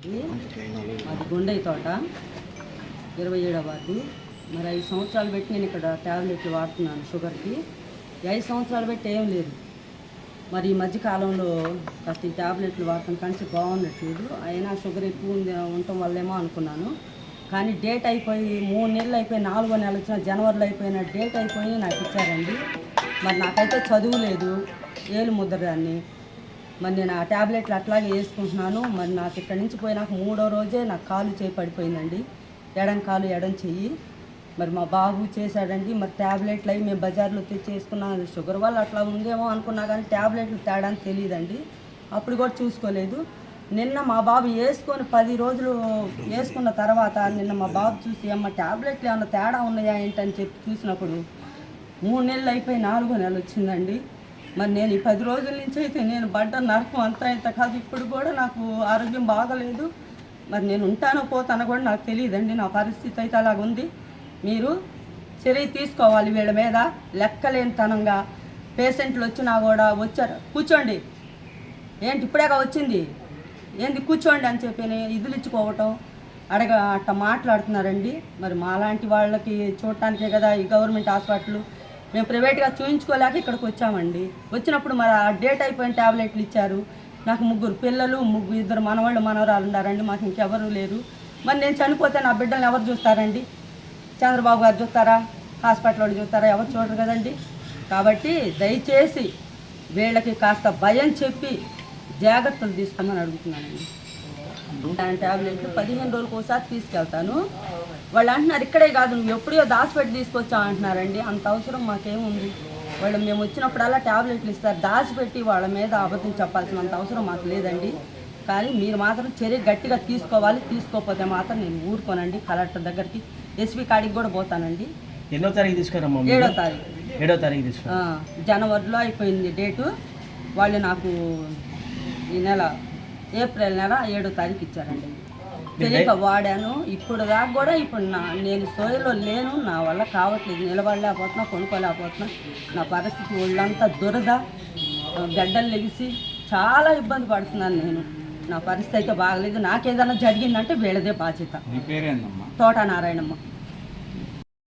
అది గుండె తోట 27వ వార్డు. మరి 5 సంవత్సరాలు పెట్టి నేను ఇక్కడ ట్యాబ్లెట్లు వాడుతున్నాను షుగర్కి. 5 సంవత్సరాలు పెట్టి ఏం లేదు. మరి ఈ మధ్యకాలంలో కాస్త ఈ ట్యాబ్లెట్లు వాడటం కంచి బాగున్నట్లేదు. అయినా షుగర్ ఎక్కువ ఉండటం వల్లేమో అనుకున్నాను. కానీ డేట్ అయిపోయి 3 నెలలు అయిపోయి 4వ నెల వచ్చిన జనవరిలో అయిపోయిన డేట్ అయిపోయి నాకు ఇచ్చారండి. మరి నాకైతే చదువు లేదు, ఏలు ముద్రదాన్ని. మరి నేను ఆ ట్యాబ్లెట్లు అట్లాగే వేసుకుంటున్నాను. మరి నాకు ఇక్కడి నుంచి పోయినాక 3వ రోజే నాకు కాలు చేయి పడిపోయిందండి. ఎడం కాలు ఎడం చెయ్యి. మరి మా బాబు చేశాడండి. మరి ట్యాబ్లెట్లు అవి మేము బజార్లో తెచ్చి వేసుకున్నాం. షుగర్ వల్ల అట్లా ఉందేమో అనుకున్నా కానీ ట్యాబ్లెట్లు తేడా అని తెలియదండి. అప్పుడు కూడా చూసుకోలేదు. నిన్న మా బాబు వేసుకొని 10 రోజులు వేసుకున్న తర్వాత నిన్న మా బాబు చూసి అమ్మ ట్యాబ్లెట్లు ఏమన్నా తేడా ఉన్నాయా ఏంటని చెప్పి చూసినప్పుడు 3 నెలలు అయిపోయి 4వ నెల వచ్చిందండి. మరి నేను ఈ 10 రోజుల నుంచి అయితే నేను పడ్డ నరకం అంతా ఇంత కాదు. ఇప్పుడు కూడా నాకు ఆరోగ్యం బాగలేదు. మరి నేను ఉంటానో పోతానో కూడా నాకు తెలియదండి. నా పరిస్థితి అయితే అలాగుంది. మీరు చర్య తీసుకోవాలి వీళ్ళ మీద. లెక్కలేనితనంగా పేషెంట్లు వచ్చినా కూడా వచ్చారు, కూర్చోండి ఏంటి ఇప్పుడేగా వచ్చింది ఏంది కూర్చోండి అని చెప్పి ఇదులు ఇచ్చుకోవటం అట్ట మాట్లాడుతున్నారండి. మరి మాలాంటి వాళ్ళకి చూడటానికే కదా ఈ గవర్నమెంట్ హాస్పిటల్. మేము ప్రైవేట్గా చూయించుకోలేక ఇక్కడికి వచ్చామండి. వచ్చినప్పుడు మరి ఆ డేట్ అయిపోయిన ట్యాబ్లెట్లు ఇచ్చారు. నాకు 3 పిల్లలు, 2 మనవాళ్ళు మనవరాలు ఉన్నారండి. మాకు ఇంకెవరు లేరు. మరి నేను చనిపోతే నా బిడ్డలను ఎవరు చూస్తారండి? చంద్రబాబు గారు చూస్తారా? హాస్పిటల్ వాళ్ళు చూస్తారా? ఎవరు చూడరు కదండి. కాబట్టి దయచేసి వీళ్ళకి కాస్త భయం చెప్పి జాగ్రత్తలు తీసుకోమని అడుగుతున్నానండి. ట్యాబ్లెట్లు 15 రోజులకు ఒకసారి తీసుకెళ్తాను. వాళ్ళు అంటున్నారు ఇక్కడే కాదు నువ్వు ఎప్పుడో దాచిపెట్టి తీసుకొచ్చావు అంటున్నారండి. అంత అవసరం మాకేముంది? వాళ్ళు మేము వచ్చినప్పుడల్లా ట్యాబ్లెట్లు ఇస్తారు. దాచిపెట్టి వాళ్ళ మీద అబద్ధం చెప్పాల్సినంత అవసరం మాకు లేదండి. కానీ మీరు మాత్రం చర్య గట్టిగా తీసుకోవాలి. తీసుకోకపోతే మాత్రం నేను ఊరుకోనండి. కలెక్టర్ దగ్గరికి, ఎస్పీ కాడికి కూడా పోతానండి. 7వ తారీఖు తీసుకురమ్మా. 7వ తారీఖు 7వ తారీఖు తీసుకురా. జనవరిలో అయిపోయింది డేటు. వాళ్ళు ఈ నెల ఏప్రిల్ నెల 7వ తారీఖు ఇచ్చారండి. తెలియక వాడాను. ఇప్పుడు దాకా కూడా ఇప్పుడు నేను సోయలో లేను. నా వల్ల కావట్లేదు. నిలబడలేకపోతున్నా, కొనుక్కోలేకపోతున్నా. నా పరిస్థితి ఒళ్ళంతా దురద, గడ్డలు లెగిసి చాలా ఇబ్బంది పడుతున్నాను నేను. నా పరిస్థితి అయితే బాగలేదు. నాకేదైనా జరిగిందంటే వీళ్ళదే బాధ్యత. మీ పేరేందమ్మా? తోట నారాయణమ్మ.